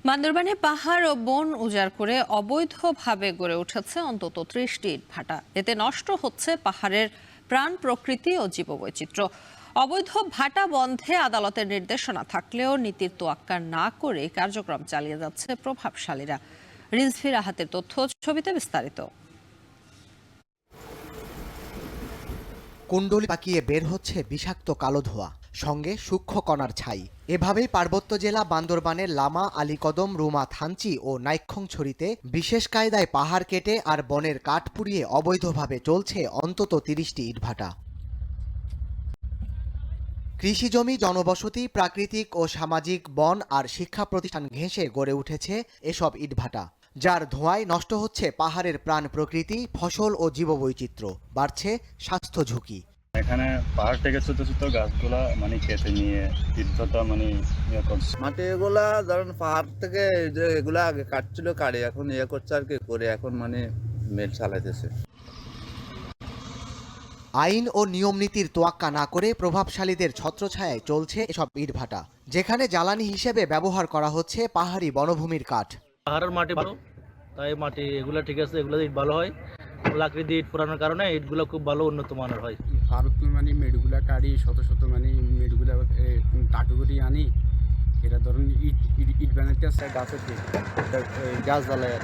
বান্দরবানে পাহাড় ও বন উজাড় করে অবৈধভাবে গড়ে উঠেছে অন্তত 30টি ইটভাটা। এতে নষ্ট হচ্ছে পাহাড়ের প্রাণ প্রকৃতি ও জীববৈচিত্র্য। অবৈধ ভাটা বন্ধে আদালতের নির্দেশনা থাকলেও নীতির তোয়াক্কা না করে কার্যক্রম চালিয়ে যাচ্ছে প্রভাবশালীরা। রিজভি রাহাতের তথ্য, ছবিতে বিস্তারিত। কুণ্ডলি পাকিয়ে বের হচ্ছে বিষাক্ত কালো ধোঁয়া, সঙ্গে সূক্ষ্ম কণার ছাই। এভাবেই পার্বত্য জেলা বান্দরবানের লামা, আলীকদম, রুমা, থানচি ও নাইক্ষংছড়িতে বিশেষ কায়দায় পাহাড় কেটে আর বনের কাঠ পুড়িয়ে অবৈধভাবে চলছে অন্তত 30টি ইটভাটা। কৃষি জমি, জনবসতি, প্রাকৃতিক ও সামাজিক বন আর শিক্ষা প্রতিষ্ঠান ঘেঁষে গড়ে উঠেছে এসব ইটভাটা, যার ধোঁয়ায় নষ্ট হচ্ছে পাহাড়ের প্রাণ প্রকৃতি, ফসল ও জীববৈচিত্র্য, বাড়ছে স্বাস্থ্য ঝুঁকি। এখানে পাহাড় থেকে ছোট ছোট গাছগুলা মানে কেটে নিয়ে ইটভাটা মানে ইয়ে করছে। মাটি এগুলা ধরেন পাহাড় থেকে এগুলা আগে কাটছিল, কাটে এখন ইয়ে করছে আর কি করে এখন মানে মেল চালাইতেছে। আইন ও নিয়ম নীতির তোয়াক্কা না করে প্রভাবশালীদের ছত্রছায়ায় চলছে এসব ইটভাটা, যেখানে জ্বালানি হিসেবে ব্যবহার করা হচ্ছে পাহাড়ি বনভূমির কাঠ। পাহাড়ের মাটি ভালো, তাই মাটি এগুলো ঠিক আছে, এগুলো ইট ভালো হয়, লাকড়ি দিয়ে ইট পুরানোর কারণে ইটগুলো খুব ভালো উন্নত মানের হয়। ভারত মানে মেডগুলা কাটি শত শত মানে মেডগুলা টাকা করে আনি, এটা ধরুন ইট বানাইতে গাছের গাছ জ্বালায়।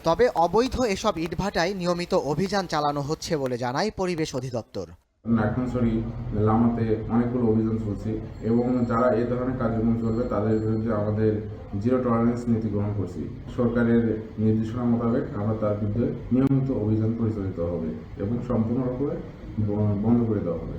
তবে অবৈধ এসব ইটভাটায় নিয়মিত অভিযান চালানো হচ্ছে বলে জানায় পরিবেশ অধিদপ্তর। নাইক্ষ্যংছড়ি, লামাতে অনেকগুলো অভিযান চলছে এবং যারা এই ধরনের কার্যক্রম চলবে তাদের বিরুদ্ধে আমাদের জিরো টলারেন্স নীতি গ্রহণ করছি। সরকারের নির্দেশনা মোতাবেক আমরা তার বিরুদ্ধে নিয়মিত অভিযান পরিচালিত হবে এবং সম্পূর্ণরূপে বন্ধ করে দেওয়া হবে।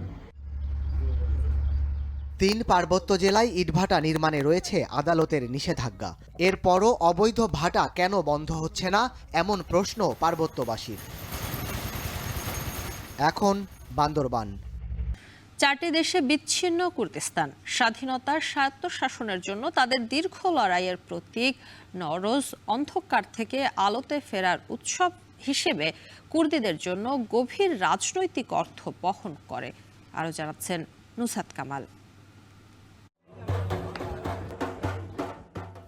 3 পার্বত্য জেলায় ইটভাটা নির্মাণে রয়েছে আদালতের নিষেধাজ্ঞা। এরপরও অবৈধ ভাটা কেন বন্ধ হচ্ছে না, এমন প্রশ্ন পার্বত্যবাসীর। এখন বান্দরবান। 4টি দেশে বিচ্ছিন্ন কুর্দিস্তান, স্বাধীনতার স্বায়ত্তশাসনের জন্য তাদের দীর্ঘ লড়াইয়ের প্রতীক নওরোজ অন্ধকার থেকে আলোতে ফেরার উৎসব হিসেবে কুর্দিদের জন্য গভীর রাজনৈতিক অর্থ বহন করে। আরও জানাচ্ছেন নুসরাত কামাল।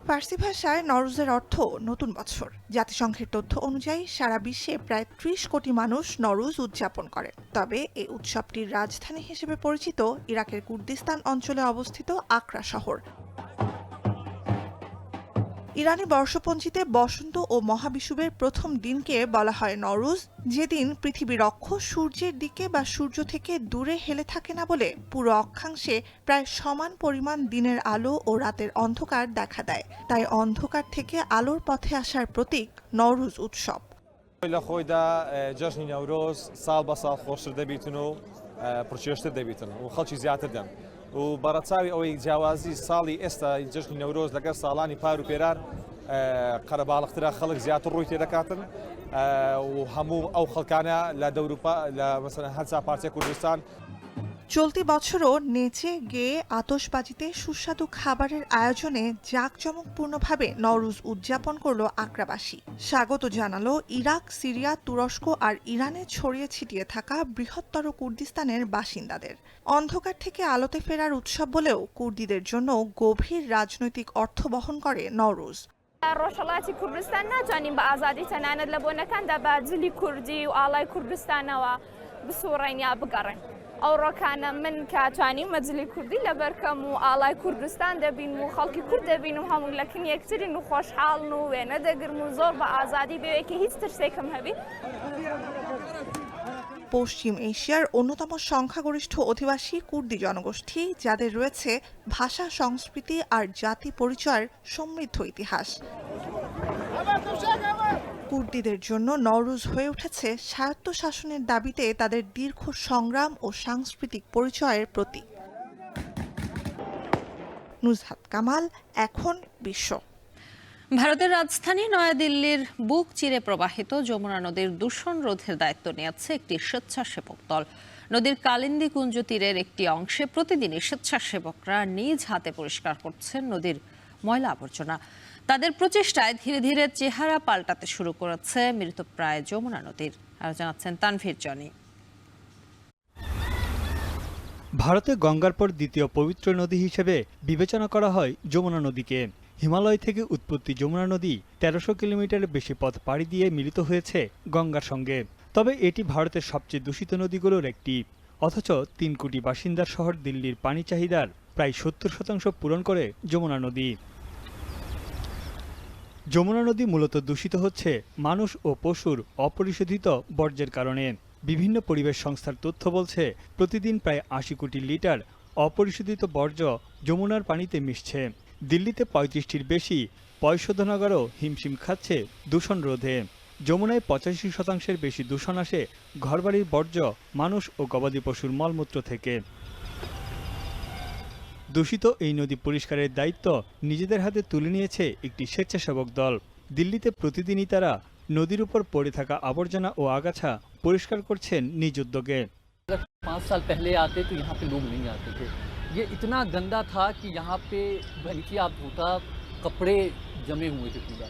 ফার্সি ভাষায় নওরোজের অর্থ নতুন বছর। জাতিসংঘের তথ্য অনুযায়ী সারা বিশ্বে প্রায় 30 কোটি মানুষ নওরোজ উদযাপন করে। তবে এই উৎসবটির রাজধানী হিসেবে পরিচিত ইরাকের কুর্দিস্তান অঞ্চলে অবস্থিত আকরা শহর। ইরানি বর্ষপঞ্জিতে বসন্ত ও মহাবিষুবের প্রথম দিনকে বলা হয় নওরোজ, যেদিন পৃথিবীর অক্ষ সূর্যের দিকে বা সূর্য থেকে দূরে হেলে থাকে না বলে পুরো অক্ষাংশে প্রায় সমান পরিমাণ দিনের আলো ও রাতের অন্ধকার দেখা দেয়। তাই অন্ধকার থেকে আলোর পথে আসার প্রতীক নওরোজ উৎসব। و بەڕەچاوی ئەوەی جیاوازی ساڵی ئێستا جژنی نەورۆز لەگەڵ ساڵانی پار و پێرار قەرەباڵغترا خەڵک زیاتر ڕووی تێدەکاتن و هەموو ئەو خەڵکانە لە دەوروپا لە مەسەلەن هەرچا پارچەی کوردستان। চলতি বছরও নেচে গেয়ে আতশবাজিতে সুস্বাদু খাবারের আয়োজনে জাঁকজমকপূর্ণভাবে নওরোজ উদযাপন করল আকরাবাসী। স্বাগত জানালো ইরাক, সিরিয়া, তুরস্ক আর ইরানে ছড়িয়ে ছিটিয়ে থাকা বৃহত্তর কুর্দিস্তানের বাসিন্দাদের। অন্ধকার থেকে আলোতে ফেরার উৎসব বলেও কুর্দিদের জন্য গভীর রাজনৈতিক অর্থ বহন করে নওরোজ। ڕۆژهەڵاتی کوردستان ناتوانین بە ئازادی تەنانەت لە بۆنەکاندا بە جلی کوردی و ئاڵای کوردستانەوە بسوڕین یا بگەڕین. ئەو ڕۆکانە من کاتوانیم مەجلی کوردی لەبەرکەم و ئاڵای کوردستان دەبین و خەڵکی کورد دەبین و هەموو لەکن یەکترین و خۆشحاڵن و وێنە دەگرم و زۆر بە ئازادی بەوەیەکی هیچ ترسێکم هەبی। পশ্চিম এশিয়ার অন্যতম সংখ্যাগরিষ্ঠ অধিবাসী কুর্দি জনগোষ্ঠী, যাদের রয়েছে ভাষা, সংস্কৃতি আর জাতি পরিচয়ের সমৃদ্ধ ইতিহাস। কুর্দিদের জন্য নওরোজ হয়ে উঠেছে স্বায়ত্তশাসনের দাবিতে তাদের দীর্ঘ সংগ্রাম ও সাংস্কৃতিক পরিচয়ের প্রতীক। নুসরাত কামাল, এখন বিশ্ব। ভারতের রাজধানী নয়াদিল্লির বুক চিরে প্রবাহিত যমুনা নদীর দূষণ রোধের দায়িত্ব নিয়েছে একটি স্বেচ্ছাসেবক দল। নদীর কালিন্দী কুঞ্জ তীরের একটি অংশে প্রতিদিনই স্বেচ্ছাসেবকরা নিজ হাতে পরিষ্কার করছেন নদীর ময়লা আবর্জনা। তাদের প্রচেষ্টায় ধীরে ধীরে চেহারা পাল্টাতে শুরু করেছে মৃতপ্রায় যমুনা নদীর। আর জানাচ্ছেন তানভীর জনি। ভারতে গঙ্গার পর দ্বিতীয় পবিত্র নদী হিসেবে বিবেচনা করা হয় যমুনা নদীকে। হিমালয় থেকে উৎপত্তি যমুনা নদী 1300 কিলোমিটারের বেশি পথ পাড়ি দিয়ে মিলিত হয়েছে গঙ্গার সঙ্গে। তবে এটি ভারতের সবচেয়ে দূষিত নদীগুলোর একটি। অথচ 3 কোটি বাসিন্দার শহর দিল্লির পানি চাহিদার প্রায় 70% পূরণ করে যমুনা নদী। যমুনা নদী মূলত দূষিত হচ্ছে মানুষ ও পশুর অপরিশোধিত বর্জ্যের কারণে। বিভিন্ন পরিবেশ সংস্থার তথ্য বলছে প্রতিদিন প্রায় 80 কোটি লিটার অপরিশোধিত বর্জ্য যমুনার পানিতে মিশছে। দিল্লিতে 35টির বেশি পয়ঃশোধনাগারও হিমশিম খাচ্ছে দূষণ রোধে। যমুনায় 85% বেশি দূষণ আসে ঘরবাড়ির বর্জ্য, মানুষ ও গবাদি পশুর মলমূত্র থেকে। দূষিত এই নদী পরিষ্কারের দায়িত্ব নিজেদের হাতে তুলে নিয়েছে একটি স্বেচ্ছাসেবক দল। দিল্লিতে প্রতিদিনই তারা নদীর উপর পড়ে থাকা আবর্জনা ও আগাছা পরিষ্কার করছেন নিজ উদ্যোগে। 5 साल पहले आते तो यहाँ पे लोग नहीं आते थे। ये इतना गंदा था कि यहाँ पे घंटिया धोता, कपड़े जमे हुए थे पूरा,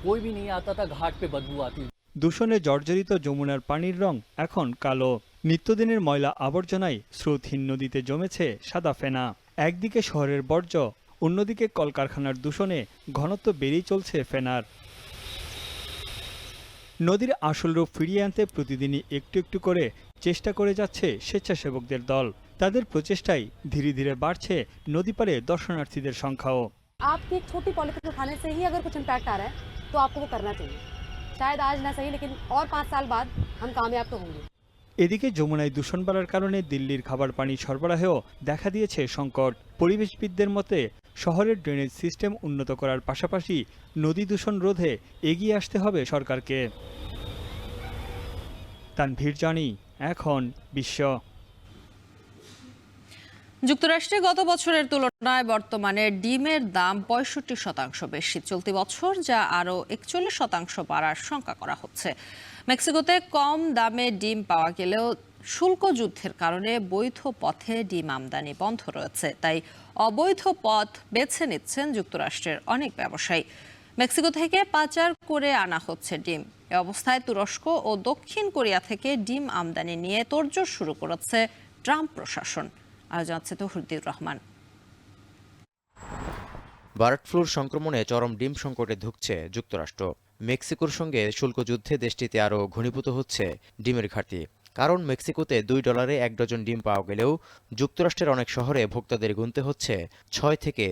कोई भी नहीं आता था, घाट पे बदबू आती। দূষণে জর্জরিত যমুনার পানির রং এখন কালো। নিত্যদিনের ময়লা আবর্জনায় স্রোতহীন নদীতে জমেছে সাদা ফেনা। একদিকে শহরের বর্জ্য, অন্যদিকে কলকারখানার দূষণে ঘনত্ব বেড়েই চলছে ফেনার। নদীর আসল রূপ ফিরিয়ে আনতে প্রতিদিনই একটু একটু করে চেষ্টা করে যাচ্ছে স্বেচ্ছাসেবকদের দল। তাদের প্রচেষ্টায় ধীরে ধীরে বাড়ছে নদী পাড়ে দর্শনার্থীদের সংখ্যাও। आपकी एक छोटी पॉलिथिन उठाने से ही अगर कुछ इम्पैक्ट आ रहा है तो आपको वो करना चाहिए। शायद आज ना सही, लेकिन और 5 साल बाद हम कामयाब तो होंगे। এদিকে যমুনায় দূষণ বাড়ার কারণে দিল্লির খাবার পানি সরবরাহেও দেখা দিয়েছে সংকট। পরিবেশবিদদের মতে শহরের ড্রেনেজ সিস্টেম উন্নত করার পাশাপাশি নদী দূষণ রোধে এগিয়ে আসতে হবে সরকারকে। তানভীর জানি, এখন বিশ্ব। যুক্তরাষ্ট্রে গত বছরের তুলনায় বর্তমানে ডিমের দাম 65% বেশি চলতি বছর, যা আরও 41% বাড়ার শঙ্কা করা হচ্ছে। মেক্সিকোতে কম দামে ডিম পাওয়া গেলেও শুল্ক যুদ্ধের কারণে বৈধ পথে ডিম আমদানি বন্ধ রয়েছে, তাই অবৈধ পথ বেছে নিচ্ছেন যুক্তরাষ্ট্রের অনেক ব্যবসায়ী। মেক্সিকো থেকে পাচার করে আনা হচ্ছে ডিম। এ অবস্থায় তুরস্ক ও দক্ষিণ কোরিয়া থেকে ডিম আমদানি নিয়ে তোড়জোড় শুরু করেছে ট্রাম্প প্রশাসন। আর জানাচ্ছে তৌহিদুর রহমান। বার্ড ফ্লুর সংক্রমণে চরম ডিম সংকটে ধুঁকছে যুক্তরাষ্ট্র। মেক্সিকোর সঙ্গে শুল্ক যুদ্ধে দেশটিতে আরও ঘনীভূত হচ্ছে ডিমের ঘাটতি। কারণ মেক্সিকোতে $2 1 ডজন ডিম পাওয়া গেলেও যুক্তরাষ্ট্রের অনেক শহরে ভোক্তাদের গুনতে হচ্ছে $6 থেকে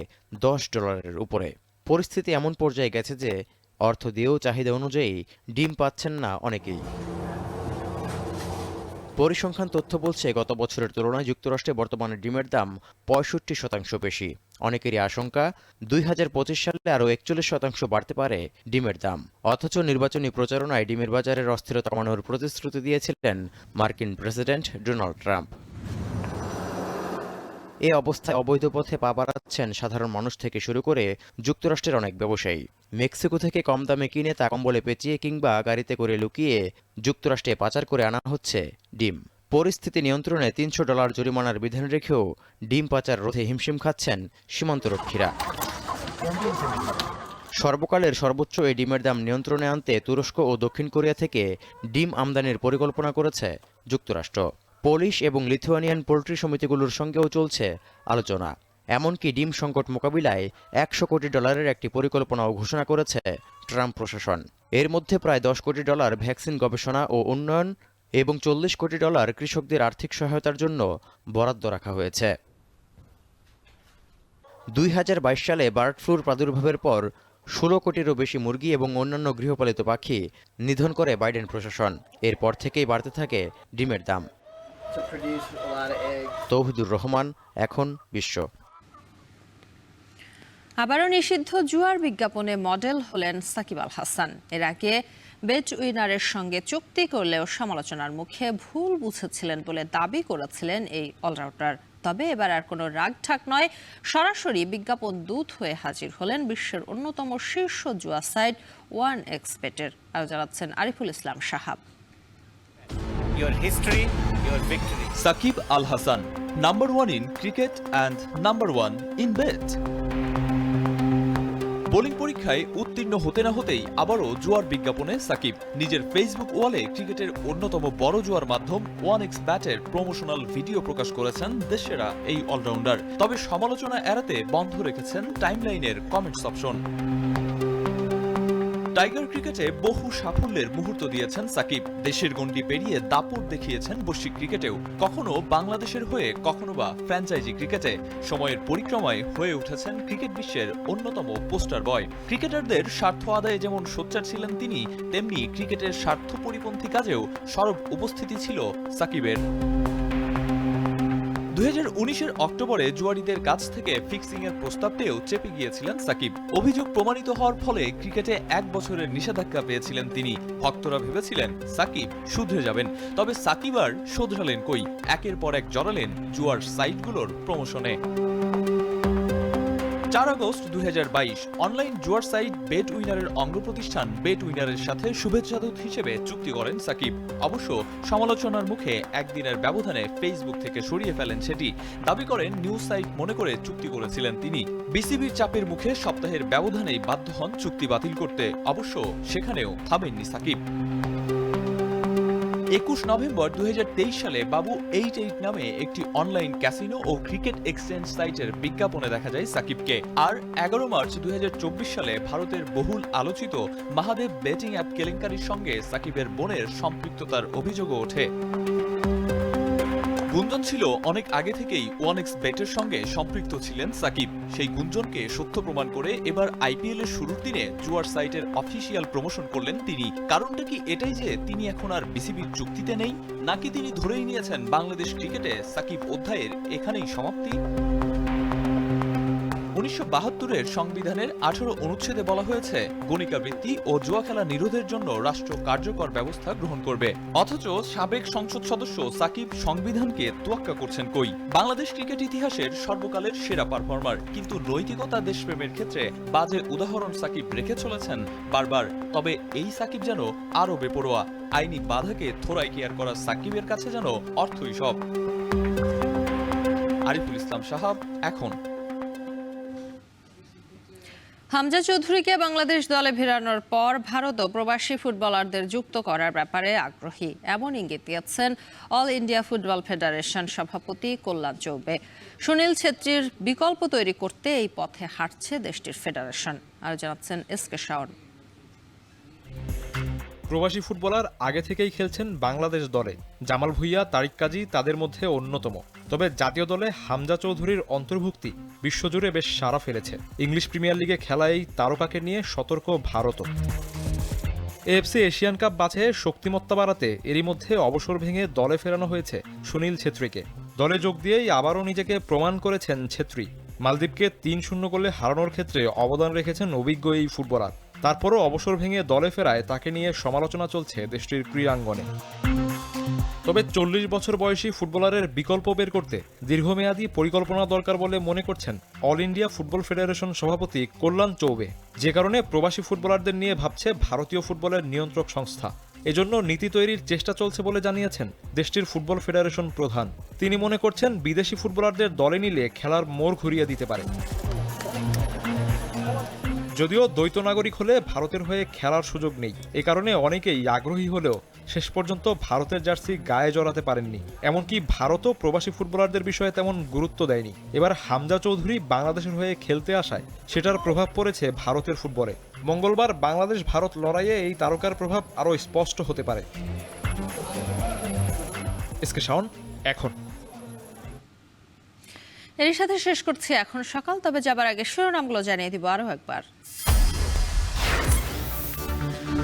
$10 উপরে। পরিস্থিতি এমন পর্যায়ে গেছে যে অর্থ দিয়েও চাহিদা অনুযায়ী ডিম পাচ্ছেন না অনেকেই। পরিসংখ্যান তথ্য বলছে গত বছরের তুলনায় যুক্তরাষ্ট্রে বর্তমানে ডিমের দাম 65% বেশি। অনেকেরই আশঙ্কা 2025 সালে আরও 41% বাড়তে পারে ডিমের দাম। অথচ নির্বাচনী প্রচারণায় ডিমের বাজারের অস্থিরতা কমানোর প্রতিশ্রুতি দিয়েছিলেন মার্কিন প্রেসিডেন্ট ডোনাল্ড ট্রাম্প। এ অবস্থায় অবৈধ পথে পা বাড়াচ্ছেন সাধারণ মানুষ থেকে শুরু করে যুক্তরাষ্ট্রের অনেক ব্যবসায়ী। মেক্সিকো থেকে কম দামে কিনে তা কম্বলে পেঁচিয়ে কিংবা গাড়িতে করে লুকিয়ে যুক্তরাষ্ট্রে পাচার করে আনা হচ্ছে ডিম। পরিস্থিতি নিয়ন্ত্রণে $300 জরিমানার বিধান রেখেও ডিম পাচার রোধে হিমশিম খাচ্ছেন সীমান্তরক্ষীরা। সর্বকালের সর্বোচ্চ এই ডিমের দাম নিয়ন্ত্রণে আনতে তুরস্ক ও দক্ষিণ কোরিয়া থেকে ডিম আমদানির পরিকল্পনা করেছে যুক্তরাষ্ট্র। পোলিশ এবং লিথুয়ানিয়ান পোল্ট্রি সমিতিগুলোর সঙ্গেও চলছে আলোচনা। এমনকি ডিম সংকট মোকাবিলায় $100 কোটি একটি পরিকল্পনাও ঘোষণা করেছে ট্রাম্প প্রশাসন। এর মধ্যে প্রায় $10 কোটি ভ্যাকসিন গবেষণা ও উন্নয়ন এবং $40 কোটি কৃষকদের আর্থিক সহায়তার জন্য বরাদ্দ রাখা হয়েছে। 2022 সালে বার্ড ফ্লুর প্রাদুর্ভাবের পর 16 কোটিরও বেশি মুরগি এবং অন্যান্য গৃহপালিত পাখি নিধন করে বাইডেন প্রশাসন। এরপর থেকেই বাড়তে থাকে ডিমের দাম। তৌহিদুর রহমান, এখন বিশ্ব। আবারও নিষিদ্ধ জুয়ার বিজ্ঞাপনে মডেল হলেন সাকিব আল হাসান। এর আগে বেট উইনারের সঙ্গে চুক্তি করলেও সমালোচনার মুখে ভুল বুঝেছিলেন বলে দাবি করেছিলেন এই অলরাউন্ডার। তবে এবার আর কোনো রাগঢাক নয়, সরাসরি বিজ্ঞাপন দূত হয়ে হাজির হলেন বিশ্বের অন্যতম শীর্ষ জুয়া সাইট 1xBet-এর। আরও জানাচ্ছেন Ariful Islam Sahab. Shakib Al Hasan, number 1 in cricket and number 1 in bet. Bowling পরীক্ষায় উত্তীর্ণ হতে না হতেই আবারও জুয়ার বিজ্ঞাপনে সাকিব। নিজের ফেসবুক ওয়ালে ক্রিকেটের অন্যতম বড় জুয়ার মাধ্যম 1xBet-এর প্রমোশনাল ভিডিও প্রকাশ করেছেন দেশসেরা এই অলরাউন্ডার। তবে সমালোচনা এড়াতে বন্ধ রেখেছেন টাইমলাইনের কমেন্টস অপশন। টাইগার ক্রিকেটে বহু সাফল্যের মুহূর্ত দিয়েছেন সাকিব। দেশের গণ্ডি পেরিয়ে দাপট দেখিয়েছেন বৈশ্বিক ক্রিকেটেও, কখনো বাংলাদেশের হয়ে, কখনো বা ফ্র্যাঞ্চাইজি ক্রিকেটে। সময়ের পরিক্রমায় হয়ে উঠেছেন ক্রিকেট বিশ্বের অন্যতম পোস্টার বয়। ক্রিকেটারদের স্বার্থ আদায়ে যেমন সোচ্চার ছিলেন তিনি, তেমনি ক্রিকেটের স্বার্থ পরিপন্থী কাজেও সরব উপস্থিতি ছিল সাকিবের। 2019-এর অক্টোবরে জুয়াড়িদের কাছ থেকে ফিক্সিংয়ের প্রস্তাব পেয়েও চেপে গিয়েছিলেন সাকিব। অভিযোগ প্রমাণিত হওয়ার ফলে ক্রিকেটে 1 বছরের নিষেধাজ্ঞা পেয়েছিলেন তিনি। ভক্তরা ভেবেছিলেন সাকিব শুধরে যাবেন, তবে সাকিব আর শোধরালেন কই, একের পর এক জড়ালেন জুয়ার সাইটগুলোর প্রমোশনে। 4 আগস্ট 2022 অনলাইন জুয়ার সাইট বেট উইনারের অঙ্গ প্রতিষ্ঠান বেট উইনারের সাথে শুভেচ্ছা দূত হিসেবে চুক্তি করেন সাকিব। অবশ্য সমালোচনার মুখে একদিনের ব্যবধানে ফেসবুক থেকে সরিয়ে ফেলেন সেটি। দাবি করেন নিউজ সাইট মনে করে চুক্তি করেছিলেন তিনি। বিসিবির চাপের মুখে সপ্তাহের ব্যবধানেই বাধ্য হন চুক্তি বাতিল করতে। অবশ্য সেখানেও থামেননি সাকিব। 21 নভেম্বর 2023 সালে বাবু 88 নামে একটি অনলাইন ক্যাসিনো ও ক্রিকেট এক্সচেঞ্জ সাইটের বিজ্ঞাপনে দেখা যায় সাকিবকে। আর 11 মার্চ 2024 সালে ভারতের বহুল আলোচিত মহাদেব বেটিং অ্যাপ কেলেঙ্কারির সঙ্গে সাকিবের বোনের সম্পৃক্ততার অভিযোগও ওঠে। গুঞ্জন ছিল অনেক আগে থেকেই OneXBet-এর সঙ্গে সম্পৃক্ত ছিলেন সাকিব। সেই গুঞ্জনকে সত্য প্রমাণ করে এবার IPL এর শুরুর দিনে জুয়ার সাইটের অফিসিয়াল প্রমোশন করলেন তিনি। কারণটা কি এটাই যে তিনি এখন আর বিসিবির চুক্তিতে নেই, নাকি তিনি ধরেই নিয়েছেন বাংলাদেশ ক্রিকেটে সাকিব অধ্যায়ের এখানেই সমাপ্তি? 1972-এর সংবিধানের 18 অনুচ্ছেদে বলা হয়েছে গণিকাবৃত্তি ও জুয়া খেলা নিরোধের জন্য রাষ্ট্র কার্যকর ব্যবস্থা গ্রহণ করবে। অথচ সাবেক সংসদ সদস্য সাকিব সংবিধানকে তোয়াক্কা করছেন কই? বাংলাদেশ ক্রিকেট ইতিহাসের সর্বকালের সেরা পারফর্মার, কিন্তু নৈতিকতা দেশপ্রেমের ক্ষেত্রে বাজে উদাহরণ সাকিব রেখে চলেছেন বারবার। তবে এই সাকিব যেন আরো বেপরোয়া। আইনি বাধাকে থোড়াই কেয়ার করা সাকিবের কাছে যেন অর্থই সব। আরিফুল ইসলাম সাহাব, এখন। হামজা চৌধুরীকে বাংলাদেশ দলে ফেরানোর পর ভারতও প্রবাসী ফুটবলারদের যুক্ত করার ব্যাপারে আগ্রহী, এমন ইঙ্গিত দিয়েছেন অল ইন্ডিয়া ফুটবল ফেডারেশন সভাপতি কল্যাণ চৌবে। সুনীল ছেত্রীর বিকল্প তৈরি করতে এই পথে হাঁটছে দেশটির ফেডারেশন। আর জানাচ্ছেন এসকে শাওন। প্রবাসী ফুটবলার আগে থেকেই খেলছেন বাংলাদেশ দলে। জামাল ভুঁইয়া, তারিক কাজী তাদের মধ্যে অন্যতম। তবে জাতীয় দলে হামজা চৌধুরীর অন্তর্ভুক্তি বিশ্বজুড়ে বেশ সাড়া ফেলেছে। ইংলিশ প্রিমিয়ার লিগে খেলা এই তারকাকে নিয়ে সতর্ক ভারতও। এএফসি এশিয়ান কাপ বাছাইয়ে শক্তিমত্তা বাড়াতে এরই মধ্যে অবসর ভেঙে দলে ফেরানো হয়েছে সুনীল ছেত্রীকে। দলে যোগ দিয়েই আবারও নিজেকে প্রমাণ করেছেন ছেত্রী। মালদ্বীপকে 3-0 গোলে হারানোর ক্ষেত্রে অবদান রেখেছেন অভিজ্ঞ এই ফুটবলার। তারপরও অবসর ভেঙে দলে ফেরায় তাকে নিয়ে সমালোচনা চলছে দেশটির ক্রীড়াঙ্গনে। তবে 40 বছর বয়সী ফুটবলারের বিকল্প বের করতে দীর্ঘমেয়াদী পরিকল্পনা দরকার বলে মনে করছেন অল ইন্ডিয়া ফুটবল ফেডারেশন সভাপতি কল্যাণ চৌবে। যে কারণে প্রবাসী ফুটবলারদের নিয়ে ভাবছে ভারতীয় ফুটবলের নিয়ন্ত্রক সংস্থা। এজন্য নীতি তৈরির চেষ্টা চলছে বলে জানিয়েছেন দেশটির ফুটবল ফেডারেশন প্রধান। তিনি মনে করছেন বিদেশি ফুটবলারদের দলে নিলে খেলার মোড় ঘুরিয়ে দিতে পারে। যদিও দ্বৈত নাগরিক হলে ভারতের হয়ে খেলার সুযোগ নেই, এ কারণে অনেকেই আগ্রহী হলেও শেষ পর্যন্ত ভারতের জার্সি গায়ে জড়াতে পারেননি। এমনকি ভারতও প্রবাসী ফুটবলারদের বিষয়ে তেমন গুরুত্ব দেয়নি। এবার হামজা চৌধুরী বাংলাদেশের হয়ে খেলতে আসায় সেটার প্রভাব পড়েছে ভারতের ফুটবলে। মঙ্গলবার বাংলাদেশ ভারত লড়াইয়ে এই তারকার প্রভাব আরও স্পষ্ট হতে পারে। এসকে শাওন, এখন। এর সাথে শেষ করছি এখন সকাল। তবে যাবার আগে শিরোনামগুলো জানিয়ে দিব আরো একবার।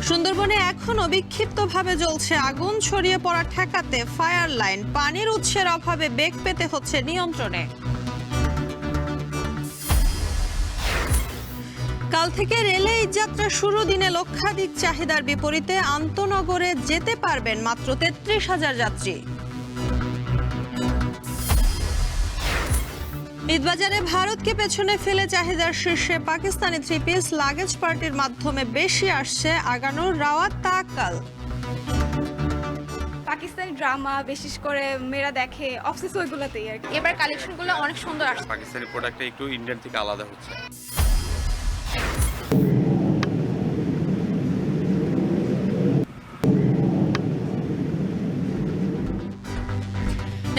সুন্দরবনে এখনো বিক্ষিপ্তভাবে জ্বলছে আগুন, ছড়িয়ে পড়া ঠেকাতে ফায়ার লাইন। পানির উৎসের অভাবে বেগ পেতে হচ্ছে নিয়ন্ত্রণে। কাল থেকে রেলে ঈদযাত্রা শুরু, দিনে লক্ষাধিক চাহিদার বিপরীতে আন্তনগরে যেতে পারবেন মাত্র 33,000 যাত্রী। ঈদবাজারে ভারতকে পেছনে ফেলে চাহিদার শীর্ষে পাকিস্তানি 3 পিস, লাগেজ পার্টির মাধ্যমে বেশি আসছে আগানোর রাওয়াত তাকাল। পাকিস্তানি ড্রামা বিশেষ করে মেয়েরা দেখে অফিস ওইগুলোতেই আর কি। এবার কালেকশনগুলো অনেক সুন্দর আসছে। পাকিস্তানি প্রোডাক্টটা একটু ইন্ডিয়ান থেকে আলাদা হচ্ছে।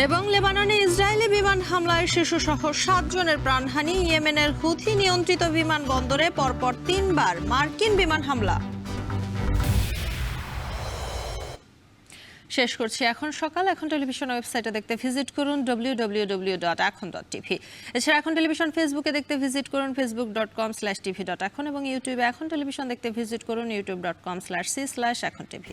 এবং লেবাননে ইসরায়েলি বিমান হামলায় শিশুসহ 7 জনের প্রাণহানি। ইয়েমেনের হুথি নিয়ন্ত্রিত বিমানবন্দরে পরপর 3 বার মার্কিন বিমান হামলা। শেষ করছি এখন সকাল। এখন টেলিভিশন ওয়েবসাইটে দেখতে ভিজিট করুন www.ekhon.tv। এছাড়া এখন টেলিভিশন ফেসবুকে দেখতে ভিজিট করুন facebook.com/tv.ekhon এবং ইউটিউবে এখন টেলিভিশন দেখতে ভিজিট করুন youtube.com/c/ekhon tv।